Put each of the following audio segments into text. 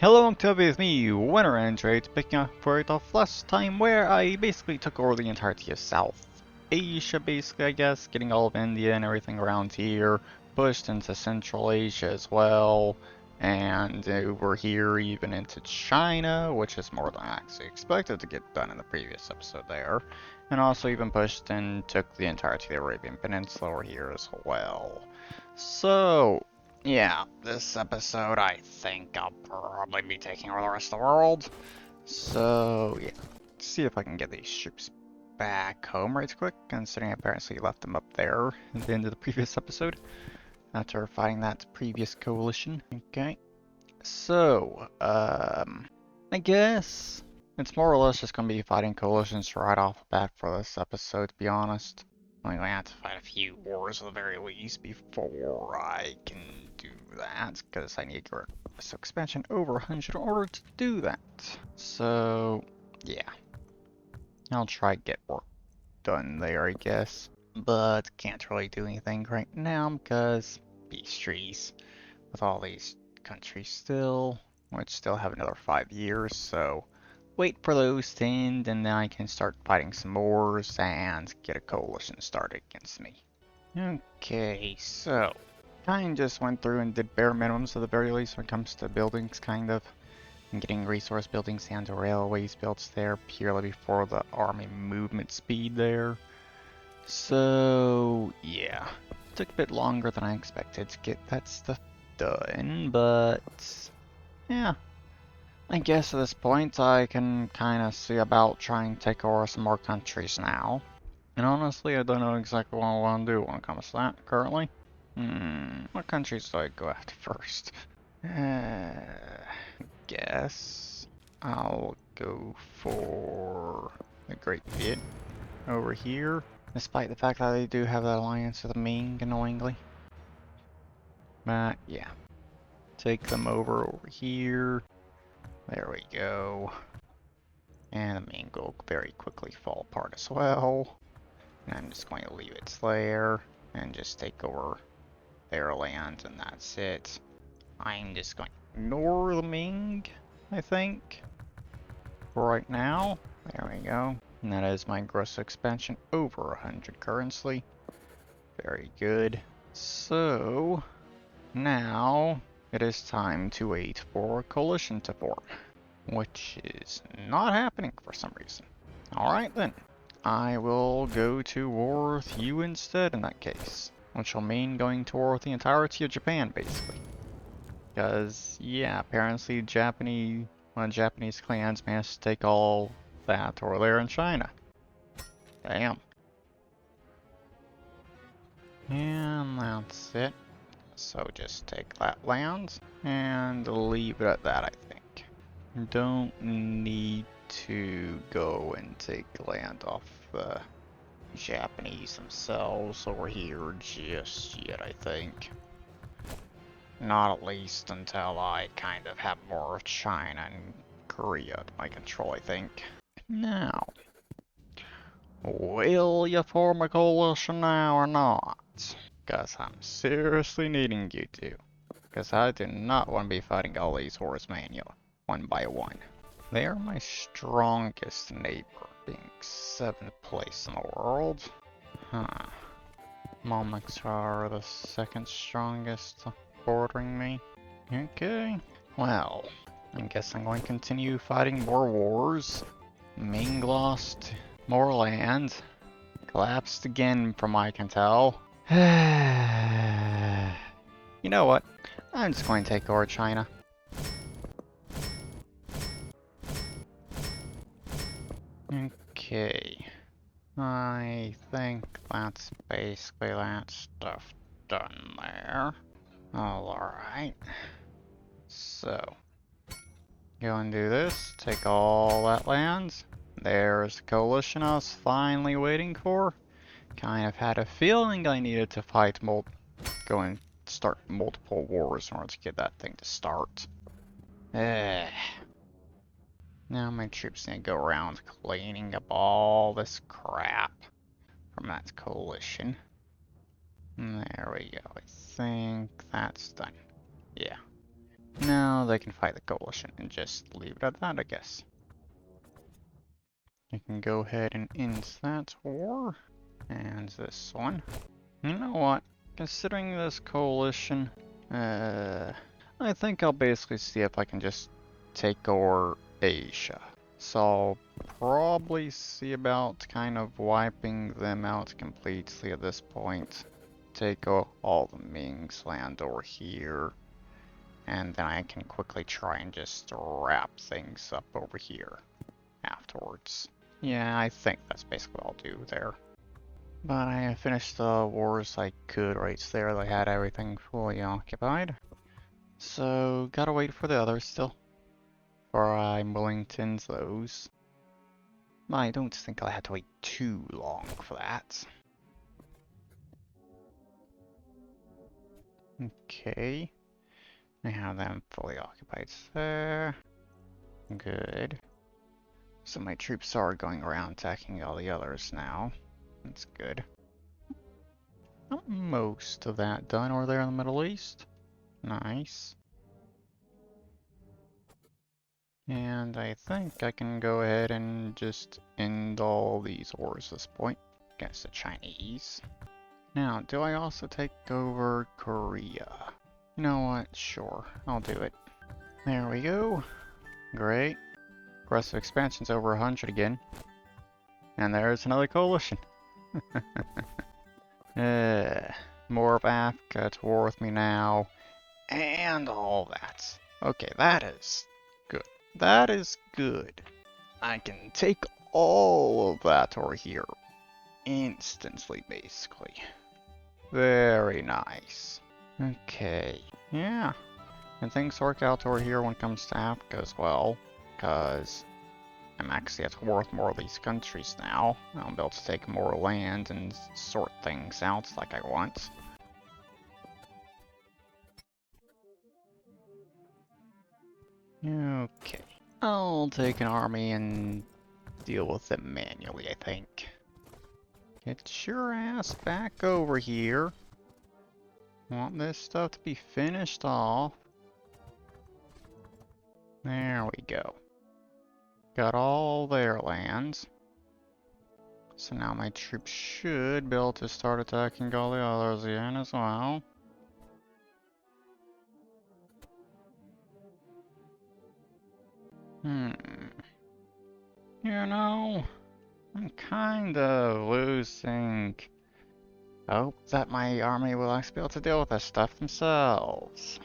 Hello, Octavia, it's me, Winter and Trades, picking up for it off last time where I basically took over the entirety of South Asia, basically, I guess, getting all of India and everything around here, pushed into Central Asia as well, and over here even into China, which is more than I actually expected to get done in the previous episode there, and also even pushed and took the entirety of the Arabian Peninsula over here as well. So, yeah, this episode I think I'll probably be taking over the rest of the world. So, yeah, let's see if I can get these troops back home right quick, considering I apparently left them up there at the end of the previous episode, after fighting that previous coalition. Okay, so, I guess it's more or less just gonna be fighting coalitions right off the bat for this episode, to be honest. I'm going to have to fight a few wars at the very least before I can do that, because I need to get this expansion over 100 in order to do that. So, yeah. I'll try to get work done there, I guess. But can't really do anything right now because peace treaties with all these countries still, which still have another 5 years, so wait for those to end, and then I can start fighting some wars and get a coalition started against me. Okay, so kind of just went through and did bare minimums at the very least when it comes to buildings, kind of. And getting resource buildings and railways built there purely before the army movement speed there. So, yeah. Took a bit longer than I expected to get that stuff done, but yeah. I guess at this point I can kind of see about trying to take over some more countries now. And honestly, I don't know exactly what I want to do when it comes to that currently. What countries do I go after first? Guess I'll go for the Great Viet over here, despite the fact that they do have that alliance with the Ming, annoyingly. But yeah, take them over here. There we go. And the Ming will very quickly fall apart as well. And I'm just going to leave it there and just take over their land, and that's it. I'm just going to ignore the Ming, I think, for right now. There we go. And that is my gross expansion over 100 currently. Very good. So, now it is time to wait for a coalition to form, which is not happening for some reason. Alright then. I will go to war with you instead in that case, which will mean going to war with the entirety of Japan, basically. Because, yeah, apparently one of the Japanese clans managed to take all that over there in China. Damn. And that's it. So just take that land and leave it at that, I think. Don't need to go and take land off the Japanese themselves over here just yet, I think. Not at least until I kind of have more of China and Korea at my control, I think. Now, will you form a coalition now or not? Because I'm seriously needing you to. Because I do not want to be fighting all these wars manually, one by one. They are my strongest neighbor, being 7th place in the world. Huh. Momix are the 2nd strongest, bordering me. Okay. Well, I guess I'm going to continue fighting more wars. Ming lost more land. Collapsed again, from what I can tell. You know what? I'm just going to take over China. Okay. I think that's basically that stuff done there. Alright. So, go and do this. Take all that land. There's the coalition I was finally waiting for. Kind of had a feeling I needed to go and start multiple wars in order to get that thing to start. Now my troops need to go around cleaning up all this crap from that coalition. There we go. I think that's done. Yeah. Now they can fight the coalition and just leave it at that, I guess. You can go ahead and end that war. And this one. You know what? Considering this coalition, I think I'll basically see if I can just take over Asia. So I'll probably see about kind of wiping them out completely at this point. Take all the Ming's land over here. And then I can quickly try and just wrap things up over here afterwards. Yeah, I think that's basically what I'll do there. But I finished the wars I could right there. They had everything fully occupied. So, gotta wait for the others still. For I'm willing to end those. I don't think I'll have to wait too long for that. Okay. I have them fully occupied there. Good. So my troops are going around attacking all the others now. That's good. Not most of that done over there in the Middle East. Nice. And I think I can go ahead and just end all these wars at this point against the Chinese. Now, do I also take over Korea? You know what? Sure, I'll do it. There we go. Great. Aggressive expansion's over 100 again. And there's another coalition. More of Africa at war with me now. And all that. Okay, that is good. That is good. I can take all of that over here instantly, basically. Very nice. Okay, yeah. And things work out over here when it comes to Africa as well, because I'm actually at war with more of these countries now. I'll be able to take more land and sort things out like I want. Okay. I'll take an army and deal with them manually, I think. Get your ass back over here. Want this stuff to be finished off. There we go. Got all their lands. So now my troops should be able to start attacking all the others again as well. You know, I'm kinda losing hope that my army will actually be able to deal with this stuff themselves.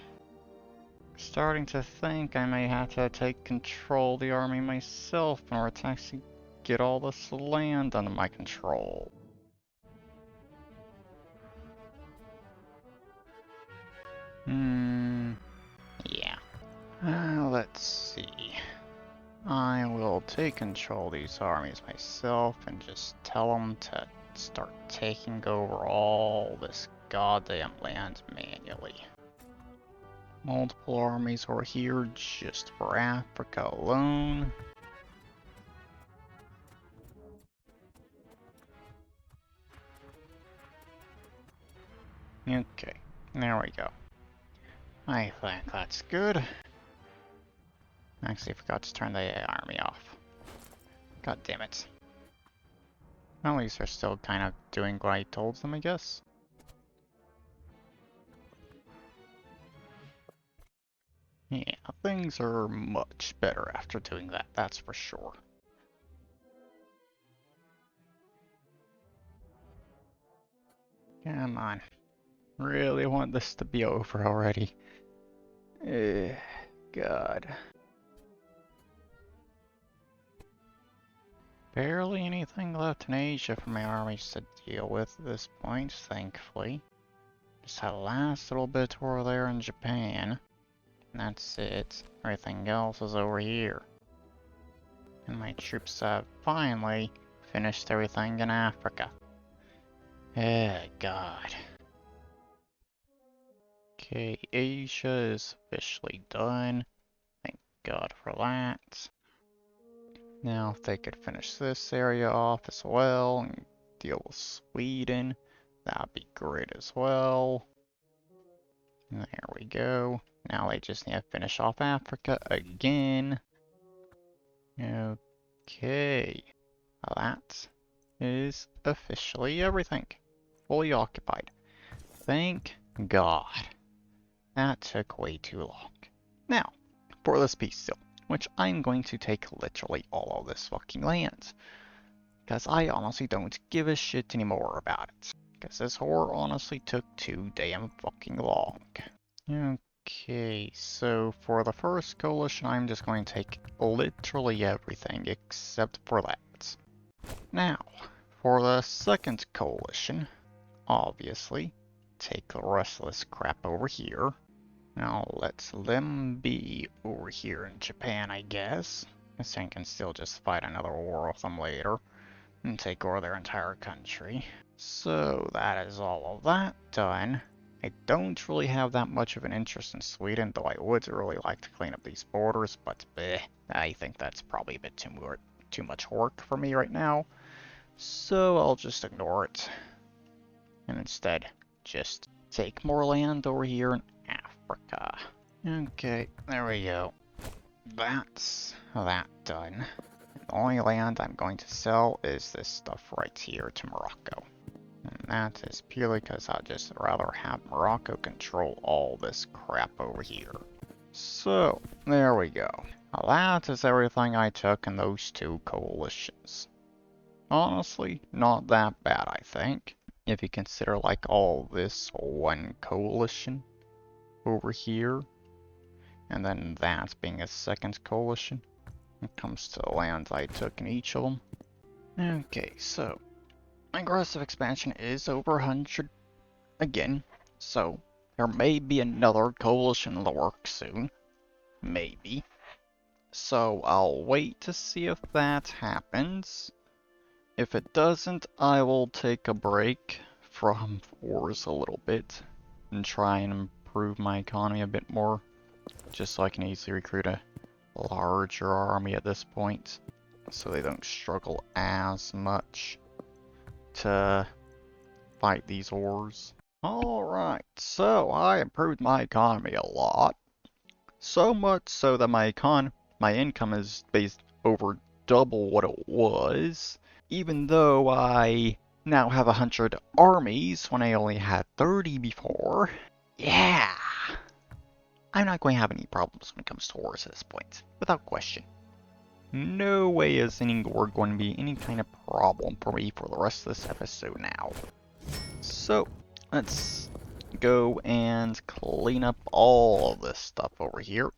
Starting to think I may have to take control of the army myself in order to actually get all this land under my control. Yeah. Let's see. I will take control of these armies myself and just tell them to start taking over all this goddamn land manually. Multiple armies are here just for Africa alone. Okay, there we go. I think that's good. Actually, I forgot to turn the army off. God damn it. At least they're still kind of doing what I told them, I guess. Yeah, things are much better after doing that, that's for sure. Come on. Really want this to be over already. God. Barely anything left in Asia for my armies to deal with at this point, thankfully. Just that last little bit over there in Japan. And that's it. Everything else is over here. And my troops have finally finished everything in Africa. God. Okay, Asia is officially done. Thank God for that. Now, if they could finish this area off as well and deal with Sweden, that'd be great as well. There we go. Now I just need to finish off Africa again. Okay. Well, that is officially everything. Fully occupied. Thank God. That took way too long. Now, for this peace deal, which I'm going to take literally all of this fucking land. Because I honestly don't give a shit anymore about it. Because this war honestly took too damn fucking long. Okay, so for the first coalition, I'm just going to take literally everything except for that. Now, for the second coalition, obviously, take the rest of this crap over here. Now, let them be over here in Japan, I guess. This thing can still just fight another war with them later and take over their entire country. So, that is all of that done. I don't really have that much of an interest in Sweden, though I would really like to clean up these borders, but I think that's probably a bit too much work for me right now. So I'll just ignore it. And instead, just take more land over here in Africa. Okay, there we go. That's that done. The only land I'm going to sell is this stuff right here to Morocco. And that is purely because I'd just rather have Morocco control all this crap over here. So, there we go. Now that is everything I took in those two coalitions. Honestly, not that bad, I think. If you consider like all this one coalition over here, and then that being a second coalition, when it comes to the lands I took in each of them. Okay, so aggressive expansion is over 100 again, so there may be another coalition in the works soon. Maybe. So I'll wait to see if that happens. If it doesn't, I will take a break from wars a little bit and try and improve my economy a bit more, just so I can easily recruit a larger army at this point, so they don't struggle as much to fight these wars. Alright, so I improved my economy a lot. So much so that my income is based over double what it was, even though I now have 100 armies when I only had 30 before. Yeah! I'm not going to have any problems when it comes to wars at this point, without question. No way is any war going to be any kind of problem for me for the rest of this episode now. So, let's go and clean up all of this stuff over here.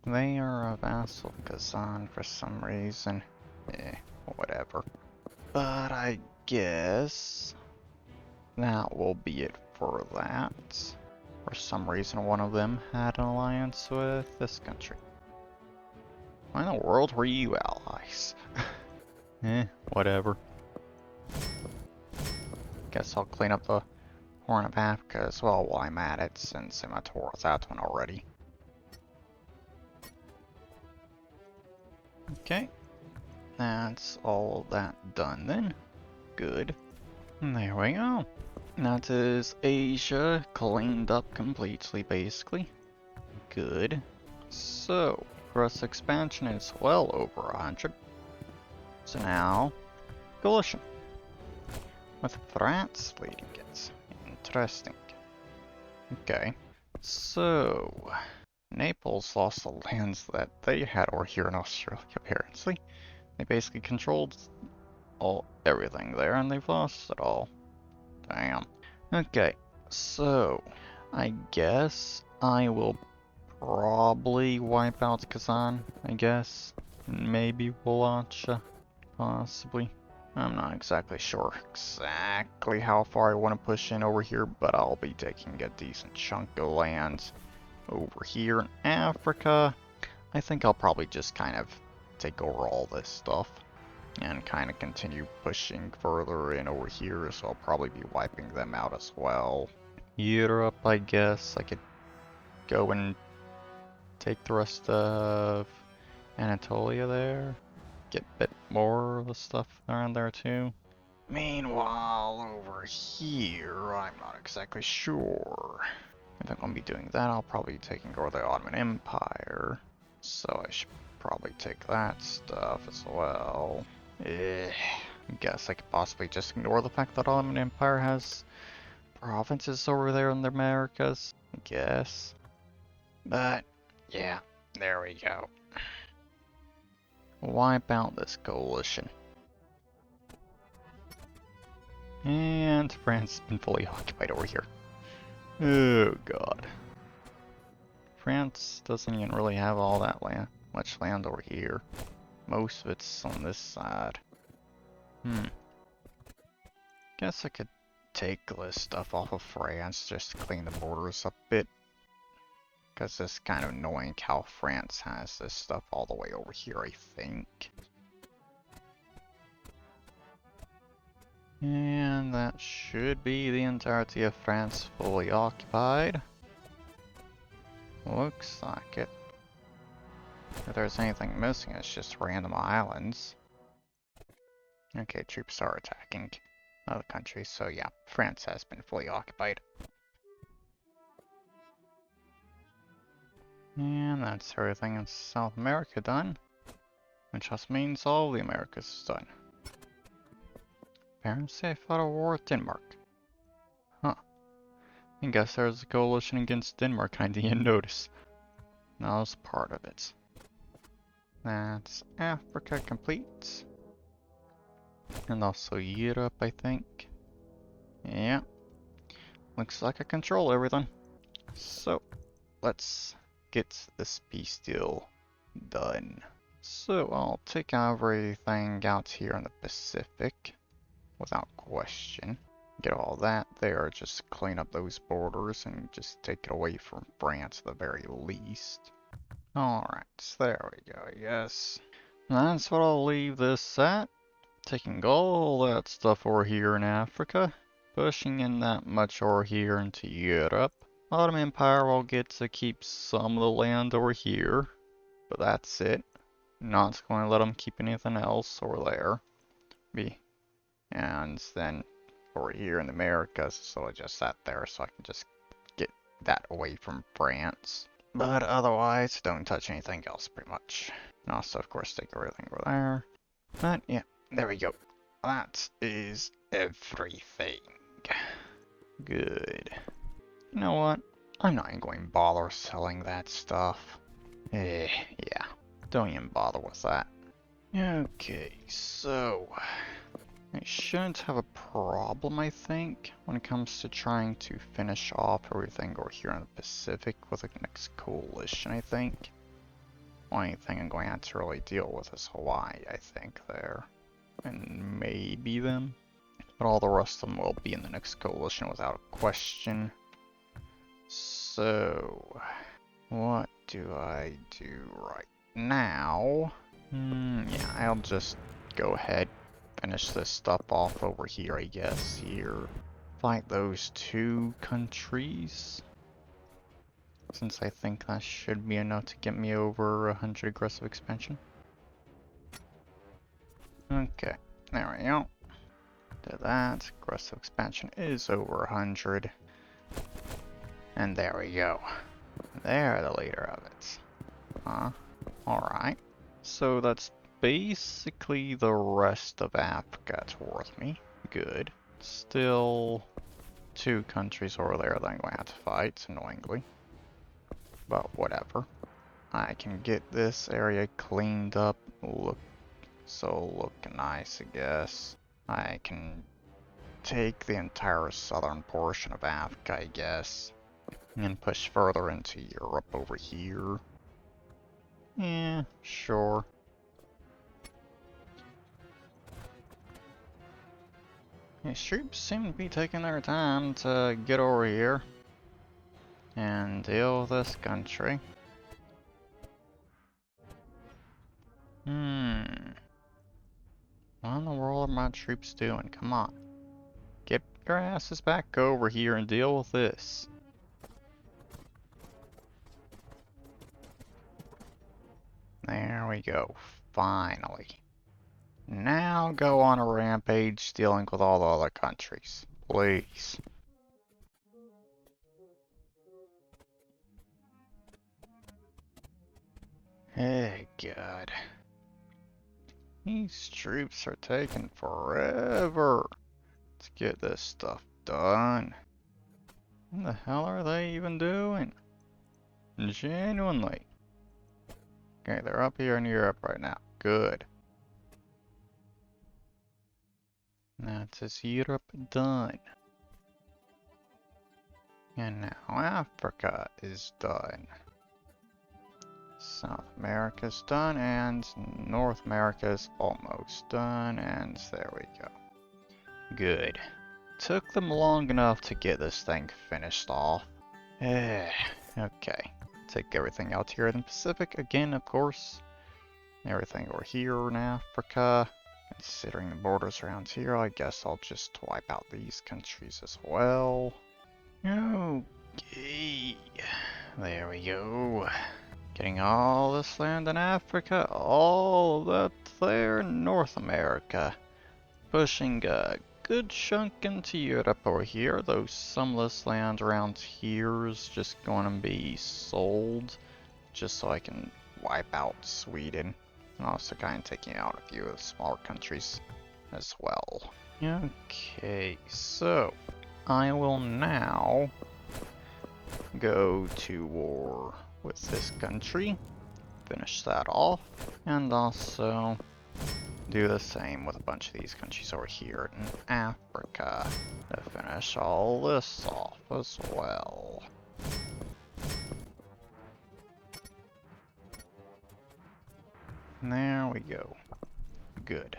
They are a vassal Ghazna for some reason. Whatever. But I guess that will be it for that. For some reason, one of them had an alliance with this country. Why in the world were you allies? Whatever. Guess I'll clean up the Horn of Africa as well while I'm at it, since I'm towards that one already. Okay. That's all that done then. Good. There we go. That is Asia cleaned up completely, basically. Good. So, Russ expansion is well over 100. So now, coalition. With France leading it. Interesting. Okay. So, Naples lost the lands that they had over here in Australia, apparently. They basically controlled everything there, and they've lost it all. Damn. Okay, so I guess I will probably wipe out Kazan, I guess. Maybe Wallachia, possibly. I'm not exactly sure exactly how far I want to push in over here, but I'll be taking a decent chunk of land over here in Africa. I think I'll probably just kind of take over all this stuff and kind of continue pushing further in over here, so I'll probably be wiping them out as well. Europe, I guess I could go and take the rest of Anatolia there, get a bit more of the stuff around there too. Meanwhile, over here, I'm not exactly sure. If I'm gonna be doing that, I'll probably be taking over the Ottoman Empire. So I should probably take that stuff as well. I guess I could possibly just ignore the fact that Ottoman Empire has provinces over there in the Americas, I guess. But, yeah, there we go. Wipe out this coalition. And France has been fully occupied over here. Oh god. France doesn't even really have all that much land over here. Most of it's on this side. Guess I could take this stuff off of France just to clean the borders up a bit. Because it's kind of annoying how France has this stuff all the way over here, I think. And that should be the entirety of France fully occupied. Looks like it. If there's anything missing, it's just random islands. Okay, troops are attacking other countries, so yeah, France has been fully occupied. And that's everything in South America done. Which just means all the Americas is done. Parents say I fought a war with Denmark. Huh. I guess there was a coalition against Denmark I didn't notice. That was part of it. That's Africa complete. And also Europe, I think. Yeah. Looks like I control everything. So, let's get this peace deal done. So, I'll take everything out here in the Pacific. Without question. Get all that there, just clean up those borders and just take it away from France at the very least. Alright, so there we go, I guess. That's what I'll leave this at. Taking all that stuff over here in Africa, pushing in that much over here into Europe. Ottoman Empire will get to keep some of the land over here, but that's it. Not going to let them keep anything else over there. And then over here in the Americas, so I just sat there so I can just get that away from France. But otherwise, don't touch anything else pretty much. And also, of course, take everything over there. But yeah, there we go. That is everything. Good. You know what? I'm not even going to bother selling that stuff. Yeah, don't even bother with that. Okay, so I shouldn't have a problem, I think, when it comes to trying to finish off everything over here in the Pacific with the next coalition, I think. Only thing I'm going to have to really deal with is Hawaii, I think, there. And maybe them. But all the rest of them will be in the next coalition without a question. So, what do I do right now? Yeah, I'll just go ahead. Finish this stuff off over here, I guess, here. Fight those two countries. Since I think that should be enough to get me over 100 aggressive expansion. Okay, there we go. Did that. Aggressive expansion is over 100. And there we go. They're the leader of it. Huh? Alright. So that's basically the rest of Africa towards me. Good. Still two countries over there that I'm going to have to fight, annoyingly. But whatever. I can get this area cleaned up. Look nice, I guess. I can take the entire southern portion of Africa, I guess. And push further into Europe over here. Yeah, sure. These troops seem to be taking their time to get over here and deal with this country. What in the world are my troops doing? Come on. Get your asses back over here and deal with this. There we go. Finally. Now go on a rampage dealing with all the other countries. Please. Hey, God. These troops are taking forever to get this stuff done. What the hell are they even doing? Genuinely. Okay, they're up here in Europe right now. Good. That's Europe done. And now Africa is done. South America's done, and North America's almost done, and there we go. Good. Took them long enough to get this thing finished off. Okay. Take everything out here in the Pacific again, of course. Everything over here in Africa. Considering the borders around here, I guess I'll just wipe out these countries as well. Okay. There we go. Getting all this land in Africa, all of that there in North America. Pushing a good chunk into Europe over here, though some of this land around here is just going to be sold, just so I can wipe out Sweden. And also kind of taking out a few of the smaller countries as well. Okay, so I will now go to war with this country, finish that off, and also do the same with a bunch of these countries over here in Africa to finish all this off as well. There we go. Good.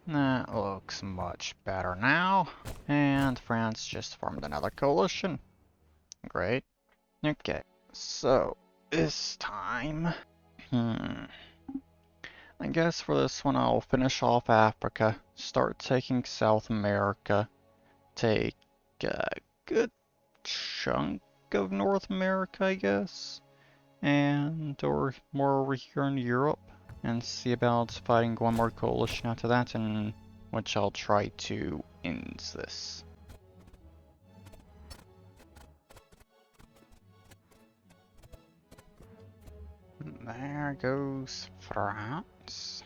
That looks much better now. And France just formed another coalition. Great. Okay, so this time, I guess for this one I'll finish off Africa, start taking South America, take a good chunk of North America, I guess, and or more over here in Europe, and see about fighting one more coalition after that, in which I'll try to end this. There goes France.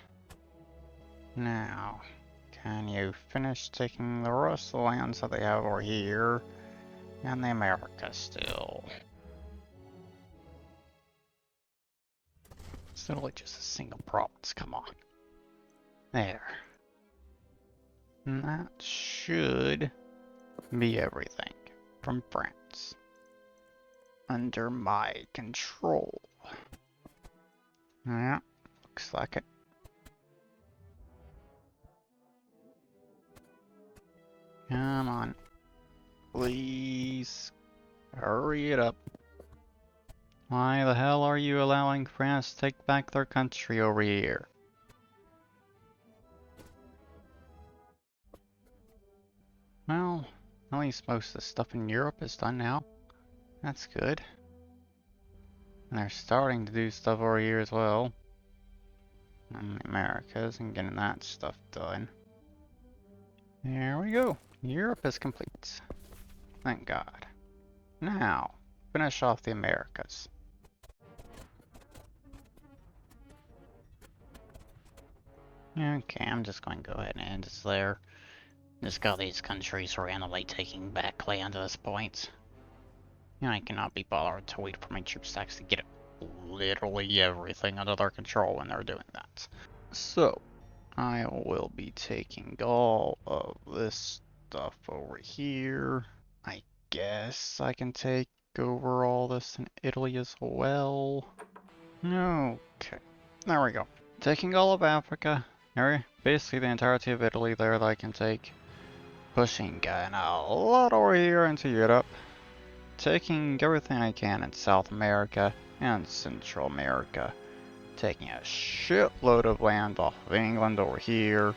Now, can you finish taking the rest of the lands that they have over here and the Americas still? It's literally just a single province, come on. There. And that should be everything from France under my control. Yeah, looks like it. Come on. Please. Hurry it up. Why the hell are you allowing France to take back their country over here? Well, at least most of the stuff in Europe is done now. That's good. And they're starting to do stuff over here as well. In the Americas and getting that stuff done. There we go. Europe is complete. Thank God. Now, finish off the Americas. Okay, I'm just going to go ahead and end this there. Just got these countries randomly taking back land at this point. And I cannot be bothered to wait for my troops to actually get literally everything under their control when they're doing that. So, I will be taking all of this stuff over here. I guess I can take over all this in Italy as well. Okay, there we go. Taking all of Africa, basically the entirety of Italy there that I can take. Pushing a lot over here into Europe. Taking everything I can in South America and Central America. Taking a shitload of land off of England over here.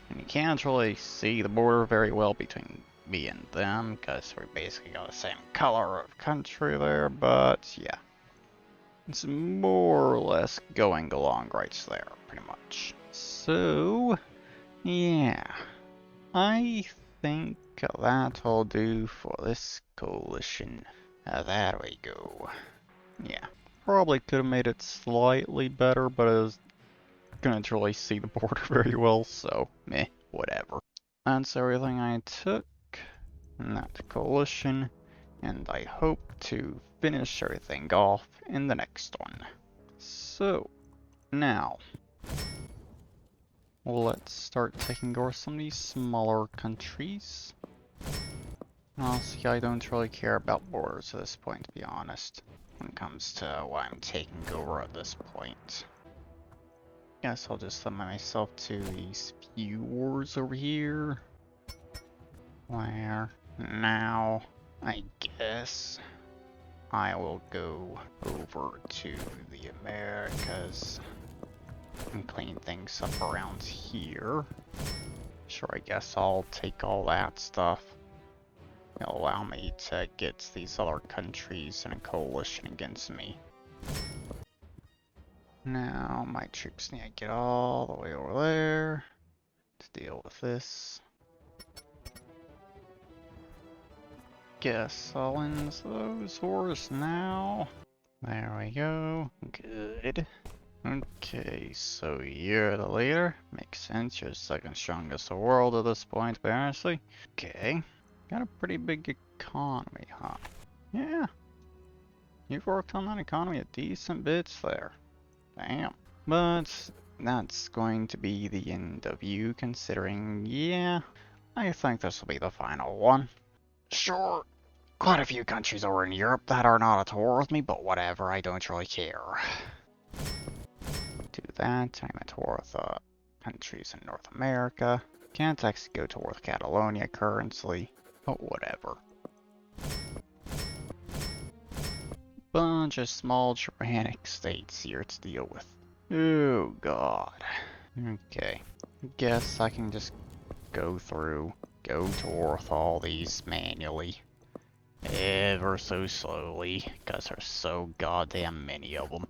And you can't really see the border very well between me and them, because we basically got the same color of country there, but yeah. It's more or less going along right there, pretty much. So, Yeah, I think that'll do for this coalition. There we go. Yeah, probably could have made it slightly better, but I was couldn't really see the border very well, so meh, whatever. That's everything I took in that coalition, and I hope to finish everything off in the next one. So, now, let's start taking over some of these smaller countries. Honestly, I don't really care about borders at this point, to be honest, when it comes to what I'm taking over at this point. Guess I'll just limit myself to these few wars over here. Where now, I guess I will go over to the Americas and clean things up around here. Sure, I guess I'll take all that stuff. It'll allow me to get these other countries in a coalition against me. Now, my troops need to get all the way over there to deal with this. Guess I'll end those wars now. There we go. Good. Okay, so you're the leader. Makes sense, you're the second strongest in the world at this point, apparently. Okay. Got a pretty big economy, huh? Yeah. You've worked on that economy a decent bit there. Damn. But that's going to be the end of you, considering, yeah, I think this will be the final one. Sure, quite a few countries over in Europe that are not at war with me, but whatever, I don't really care. Do that, I'm at war with countries in North America. Can't actually go to war with Catalonia currently, but whatever. Bunch of small Germanic states here to deal with. Oh god. Okay, guess I can just go to war with all these manually. Ever so slowly, because there's so goddamn many of them.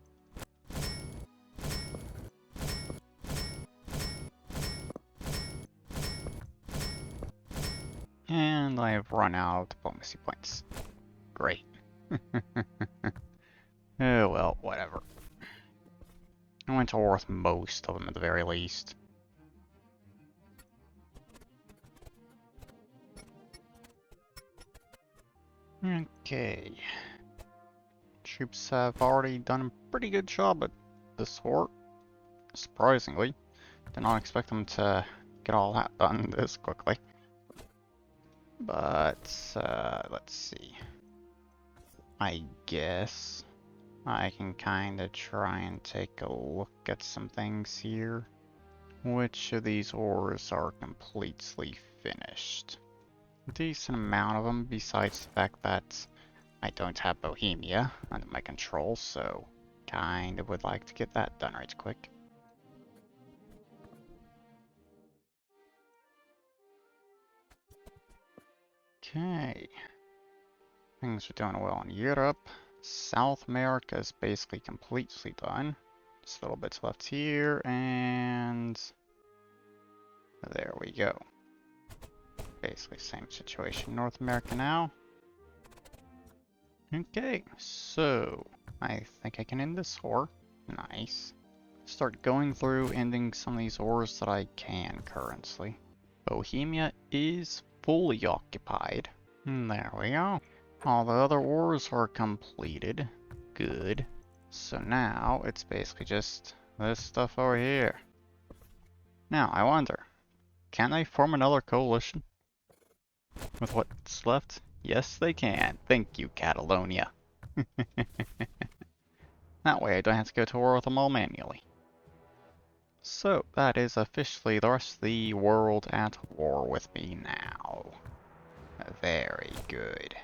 And I've run out of diplomacy points. Great. Oh well, whatever. I went to war with most of them at the very least. Okay. Troops have already done a pretty good job at this war. Surprisingly. Did not expect them to get all that done this quickly. But, let's see. I guess I can kinda try and take a look at some things here. Which of these wars are completely finished? A decent amount of them, besides the fact that I don't have Bohemia under my control, so kinda would like to get that done right quick. Okay. Things are doing well in Europe. South America is basically completely done. Just little bits left here, and there we go. Basically same situation. North America now. Okay, so I think I can end this war. Nice. Start going through ending some of these wars that I can currently. Bohemia is fully occupied. And there we go. All the other wars are completed. Good. So now it's basically just this stuff over here. Now I wonder, can they form another coalition with what's left? Yes, they can. Thank you, Catalonia. That way I don't have to go to war with them all manually. So, that is officially the rest of the world at war with me now. Very good.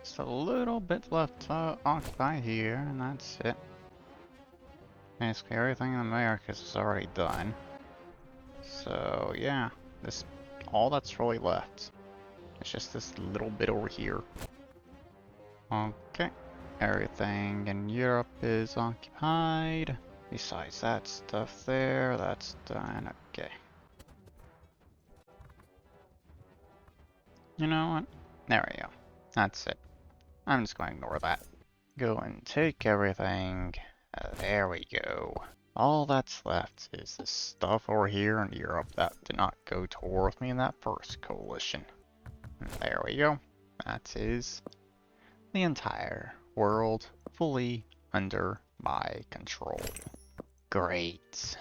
Just a little bit left to occupy here, and that's it. Basically everything in Americas is already done. So yeah, this all that's really left. It's just this little bit over here. Okay, Everything in Europe is occupied. Besides that stuff there, that's done. Okay. You know what? There we go. That's it. I'm just going to ignore that. Go and take everything. There we go. All that's left is this stuff over here in Europe that did not go towards me in that first coalition. And there we go. That is the entire world fully under my control. Great.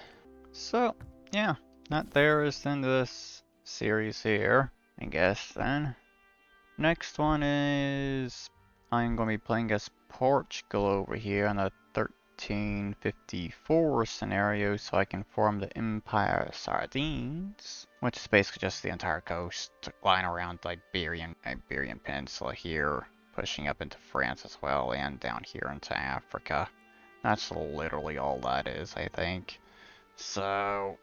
So, yeah, that there is the end of this series here, I guess then. Next one is I'm going to be playing as Portugal over here in the 1354 scenario so I can form the Empire of Sardines, which is basically just the entire coast lying around the Iberian Peninsula here, pushing up into France as well and down here into Africa. That's literally all that is, I think. So,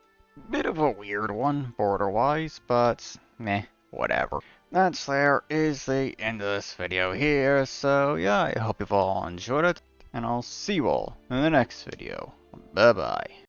bit of a weird one, border-wise, but meh, whatever. That's there is the end of this video here, so yeah, I hope you've all enjoyed it, and I'll see you all in the next video. Bye bye.